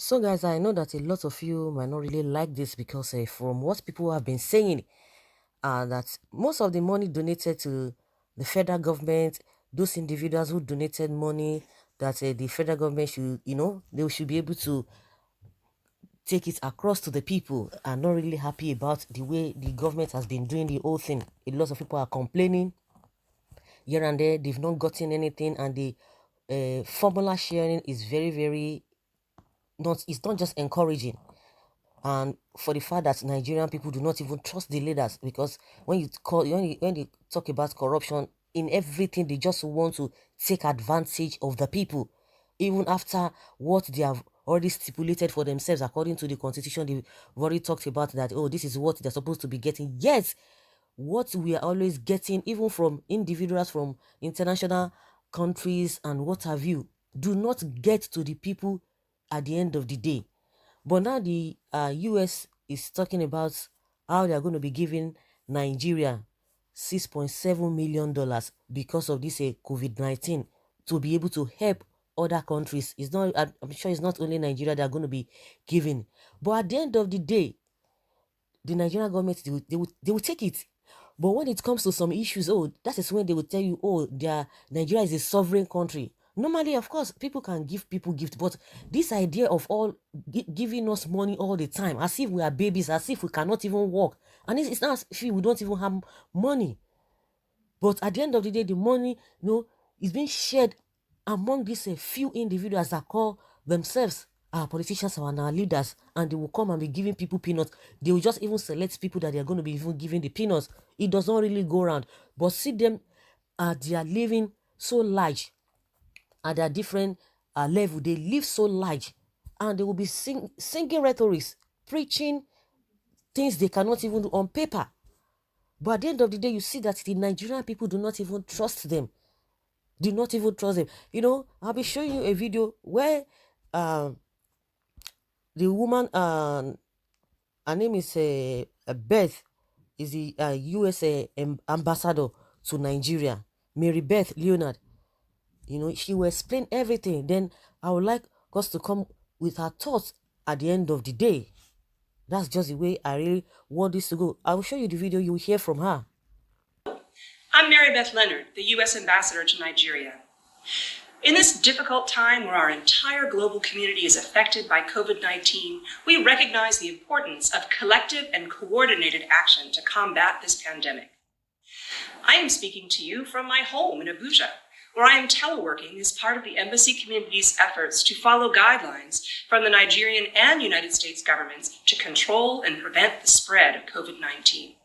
So, guys, I know that a lot of you might not really like this because from what people have been saying, that most of the money donated to the federal government, those individuals who donated money, that the federal government should, they should be able to take it across to the people, are not really happy about the way the government has been doing the whole thing. A lot of people are complaining here and there. They've not gotten anything, and the formula sharing is very, very not. It's not just encouraging. And for the fact that Nigerian people do not even trust the leaders, because when they talk about corruption in everything, they just want to take advantage of the people, even after what they have already stipulated for themselves according to the constitution. They've already talked about that. Oh, this is what they're supposed to be getting. Yes, what we are always getting, even from individuals from international countries and what have you, do not get to the people at the end of the day. But now the US is talking about how they are going to be giving Nigeria $6.7 million because of this COVID-19, to be able to help other countries. It's not. I'm sure it's not only Nigeria that are going to be giving. But at the end of the day, the Nigerian government, they will take it. But when it comes to some issues, oh, that is when they will tell you, oh, Nigeria is a sovereign country. Normally, of course, people can give people gifts, but this idea of all giving us money all the time, as if we are babies, as if we cannot even walk, and it's not as if we don't even have money. But at the end of the day, the money, is being shared among these few individuals that call themselves our politicians and our leaders, and they will come and be giving people peanuts. They will just even select people that they are going to be even giving the peanuts. It does not really go around. But see them, they are living so large at their different level. They live so large, and they will be singing rhetorics, preaching things they cannot even do on paper. But at the end of the day, you see that the Nigerian people do not even trust them. Do not even trust them. I'll be showing you a video where the woman, her name is Beth, is the USA ambassador to Nigeria, Mary Beth Leonard. She will explain everything. Then I would like us to come with her thoughts at the end of the day. That's just the way I really want this to go. I will show you the video. You will hear from her. I'm Mary Beth Leonard, the U.S. Ambassador to Nigeria. In this difficult time where our entire global community is affected by COVID-19, we recognize the importance of collective and coordinated action to combat this pandemic. I am speaking to you from my home in Abuja, where I am teleworking as part of the embassy community's efforts to follow guidelines from the Nigerian and United States governments to control and prevent the spread of COVID-19.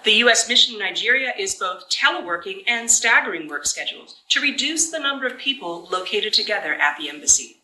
The U.S. mission in Nigeria is both teleworking and staggering work schedules to reduce the number of people located together at the embassy.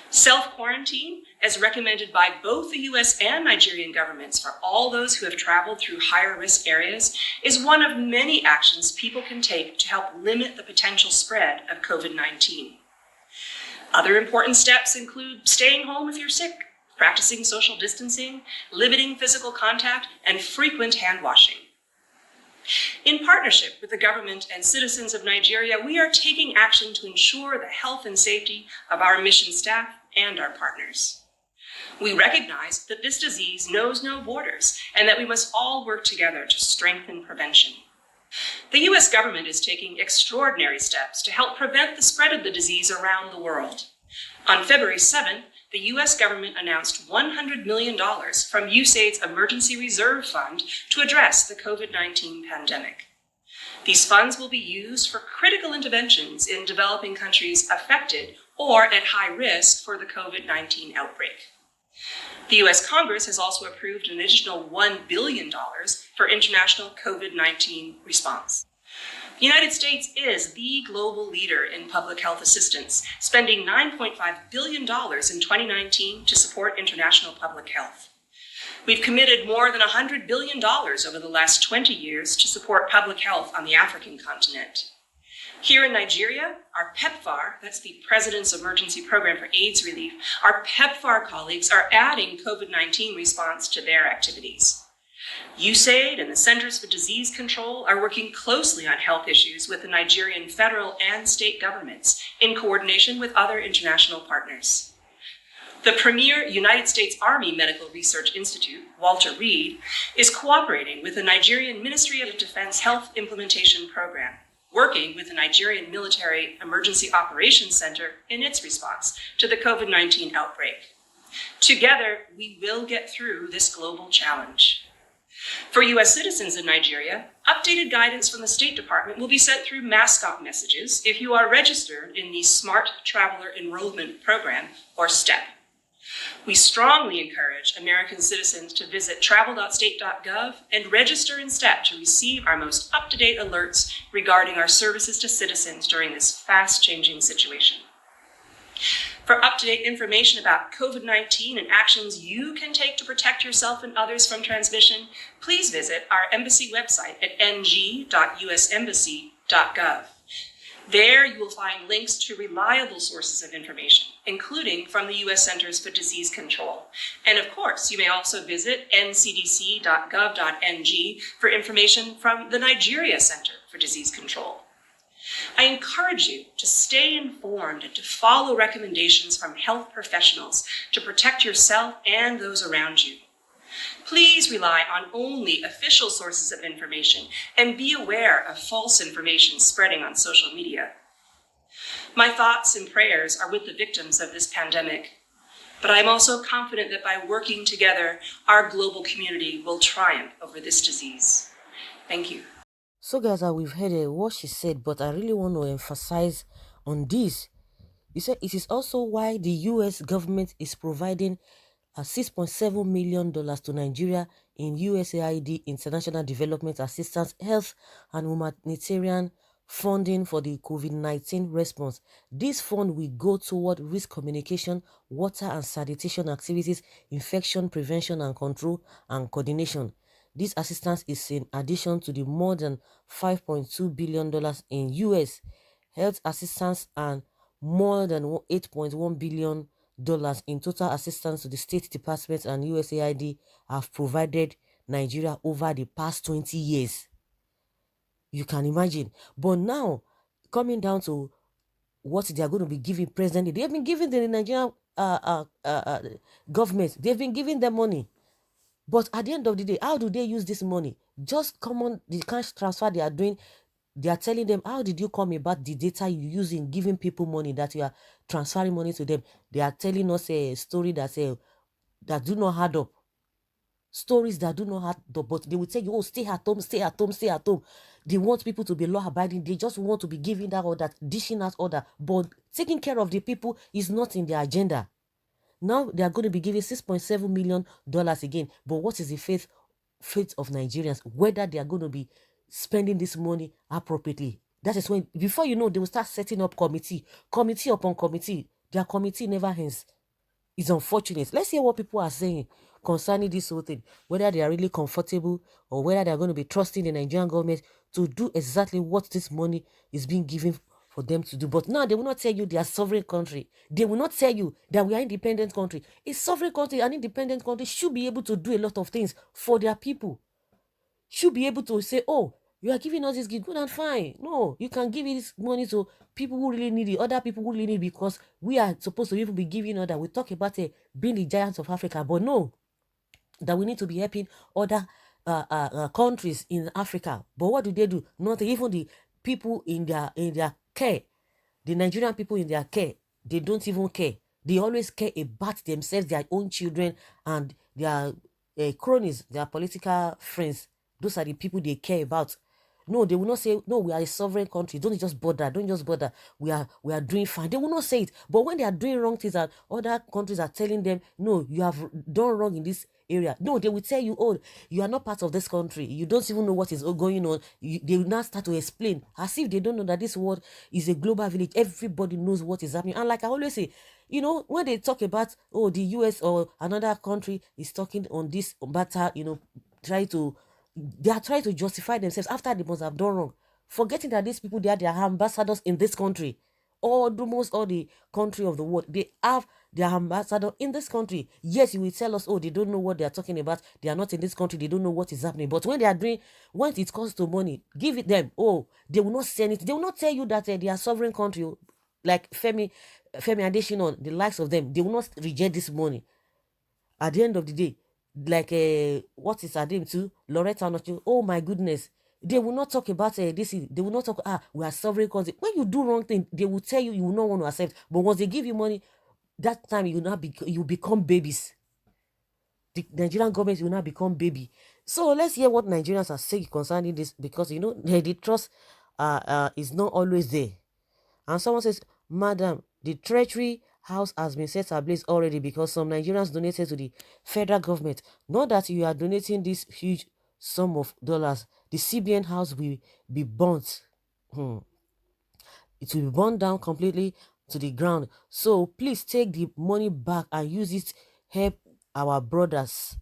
Self-quarantine, as recommended by both the U.S. and Nigerian governments for all those who have traveled through higher risk areas, is one of many actions people can take to help limit the potential spread of COVID-19. Other important steps include staying home if you're sick, practicing social distancing, limiting physical contact, and frequent hand washing. In partnership with the government and citizens of Nigeria, we are taking action to ensure the health and safety of our mission staff and our partners. We recognize that this disease knows no borders and that we must all work together to strengthen prevention. The U.S. government is taking extraordinary steps to help prevent the spread of the disease around the world. On February 7th, the U.S. government announced $100 million from USAID's Emergency Reserve Fund to address the COVID-19 pandemic. These funds will be used for critical interventions in developing countries affected or at high risk for the COVID-19 outbreak. The U.S. Congress has also approved an additional $1 billion for international COVID-19 response. The United States is the global leader in public health assistance, spending $9.5 billion in 2019 to support international public health. We've committed more than $100 billion over the last 20 years to support public health on the African continent. Here in Nigeria, our PEPFAR, that's the President's Emergency Program for AIDS Relief, our PEPFAR colleagues are adding COVID-19 response to their activities. USAID and the Centers for Disease Control are working closely on health issues with the Nigerian federal and state governments in coordination with other international partners. The premier United States Army Medical Research Institute, Walter Reed, is cooperating with the Nigerian Ministry of Defense Health Implementation Program, working with the Nigerian Military Emergency Operations Center in its response to the COVID-19 outbreak. Together, we will get through this global challenge. For U.S. citizens in Nigeria, updated guidance from the State Department will be sent through mascot messages if you are registered in the Smart Traveler Enrollment Program, or STEP. We strongly encourage American citizens to visit travel.state.gov and register in STEP to receive our most up-to-date alerts regarding our services to citizens during this fast-changing situation. For up-to-date information about COVID-19 and actions you can take to protect yourself and others from transmission, please visit our embassy website at ng.usembassy.gov. There you will find links to reliable sources of information, including from the U.S. Centers for Disease Control. And of course, you may also visit ncdc.gov.ng for information from the Nigeria Center for Disease Control. I encourage you to stay informed and to follow recommendations from health professionals to protect yourself and those around you. Please rely on only official sources of information and be aware of false information spreading on social media. My thoughts and prayers are with the victims of this pandemic, but I'm also confident that by working together, our global community will triumph over this disease. Thank you. So guys, we've heard what she said, but I really want to emphasize on this. You said it is also why the US government is providing $6.7 million to Nigeria in USAID International Development Assistance, Health and Humanitarian funding for the COVID-19 response. This fund will go toward risk communication, water and sanitation activities, infection prevention and control, and coordination. This assistance is in addition to the more than $5.2 billion in US health assistance and more than $8.1 billion in total assistance to the State Department and USAID have provided Nigeria over the past 20 years. You can imagine. But now, coming down to what they are going to be giving presently, they have been giving the Nigerian government, they've been giving them money. But at the end of the day, how do they use this money? Just common, the cash transfer they are doing, they are telling them, how did you come about the data you use in giving people money, that you are transferring money to them? They are telling us a story that do not add up. Stories that do not add up, but they will tell you, oh, stay at home, stay at home, stay at home. They want people to be law-abiding. They just want to be giving that order, dishing out order. But taking care of the people is not in their agenda. Now they are going to be giving $6.7 million again. But what is the fate of Nigerians? Whether they are going to be spending this money appropriately. That is when, before you know, they will start setting up committee upon committee. Their committee never ends. It's unfortunate. Let's hear what people are saying concerning this whole thing. Whether they are really comfortable or whether they are going to be trusting the Nigerian government to do exactly what this money is being given for them to do. But now they will not tell you they are sovereign country. They will not tell you that we are independent country. A sovereign country, an independent country should be able to do a lot of things for their people. Should be able to say, oh, you are giving us this gift, good and fine. No, you can give this money to people who really need it, other people who really need it, because we are supposed to even be giving other. We talk about being the giants of Africa, but no, that we need to be helping other countries in Africa. But what do? Nothing. Even the people in their care, the Nigerian people in their care, they don't even care. They always care about themselves, their own children, and their cronies, their political friends. Those are the people they care about. No, they will not say, no, we are a sovereign country. Don't just bother. We are doing fine. They will not say it. But when they are doing wrong things and other countries are telling them, no, you have done wrong in this area. No, they will tell you, oh, you are not part of this country. You don't even know what is going on. They will now start to explain as if they don't know that this world is a global village. Everybody knows what is happening. And like I always say, you know, when they talk about, oh, the US or another country is talking on this matter, you know, they are trying to justify themselves after they must have done wrong, forgetting that these people, they are ambassadors in this country. Almost all the country of the world, they have their ambassador in this country. Yes, you will tell us, oh, they don't know what they are talking about. They are not in this country. They don't know what is happening. But when it comes to money, give it them. Oh, they will not say anything. They will not tell you that they are sovereign country. Like Femi Femi Adesina, the likes of them, they will not reject this money. At the end of the day, like what is her name too? Loretta Anochi. Oh my goodness. They will not talk about this. They will not talk, we are sovereign country. When you do wrong thing, they will tell you you will not want to accept. But once they give you money, that time you become babies. The Nigerian government will now become baby. So let's hear what Nigerians are saying concerning this, because you know the trust is not always there. And someone says, Madam, the treasury house has been set ablaze already because some Nigerians donated to the federal government. Not that you are donating this huge sum of dollars. The CBN house will be burnt. It will be burned down completely to the ground. So please take the money back and use it help our brothers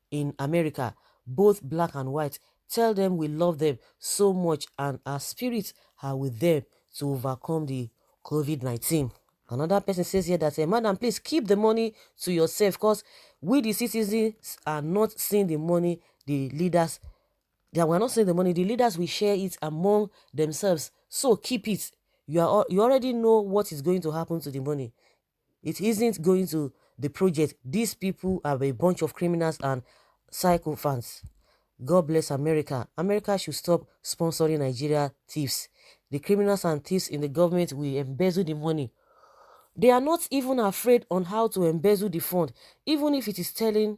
in America, both black and white. Tell them we love them so much and our spirits are with them to overcome the COVID-19. Another person says here that, Madam, please keep the money to yourself, because we the citizens are not seeing the money. The leaders, they are not seeing the money. The leaders will share it among themselves. So keep it. You already know what is going to happen to the money. It isn't going to the project. These people are a bunch of criminals and psychopaths. God bless America. America should stop sponsoring Nigeria thieves. The criminals and thieves in the government will embezzle the money. They are not even afraid on how to embezzle the fund, even if it is telling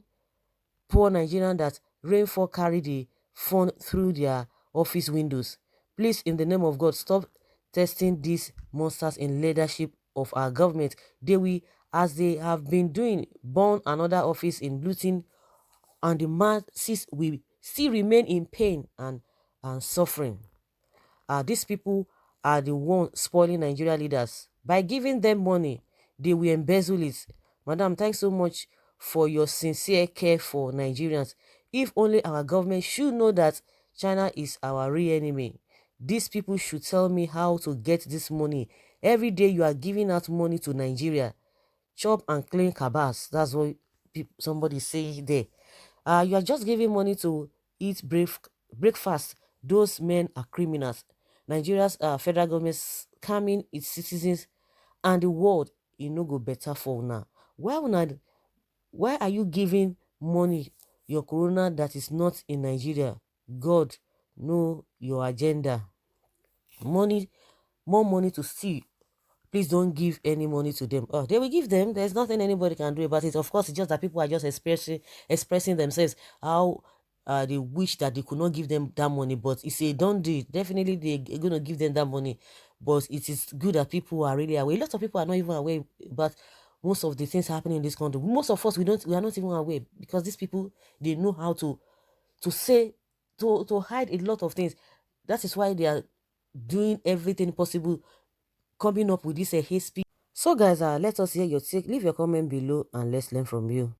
poor Nigerians that rainfall carry the fund through their office windows. Please, in the name of God, stop testing these monsters in leadership of our government. They will, as they have been doing, burn another office in looting, and the masses will still remain in pain and suffering. These people are the ones spoiling Nigeria leaders. By giving them money, they will embezzle it. Madam, thanks so much for your sincere care for Nigerians. If only our government should know that China is our real enemy. These people should tell me how to get this money. Every day you are giving out money to Nigeria. Chop and clean cabas. That's what somebody say there. You are just giving money to eat breakfast. Those men are criminals. Nigeria's federal government scamming its citizens and the world, no go better for now. Why are you giving money your corona that is not in Nigeria? God know your agenda. Money, more money to steal. Please don't give any money to them. Oh, they will give them. There's nothing anybody can do about it. Of course, it's just that people are just expressing themselves how they wish that they could not give them that money. But it's a don't do it. Definitely they're going to give them that money. But it is good that people are really aware. A lot of people are not even aware about most of the things happening in this country. Most of us, we are not even aware, because these people, they know how to say, to hide a lot of things. That is why they are doing everything possible, coming up with this hate speech. So guys, let us hear your take. Leave your comment below and let's learn from you.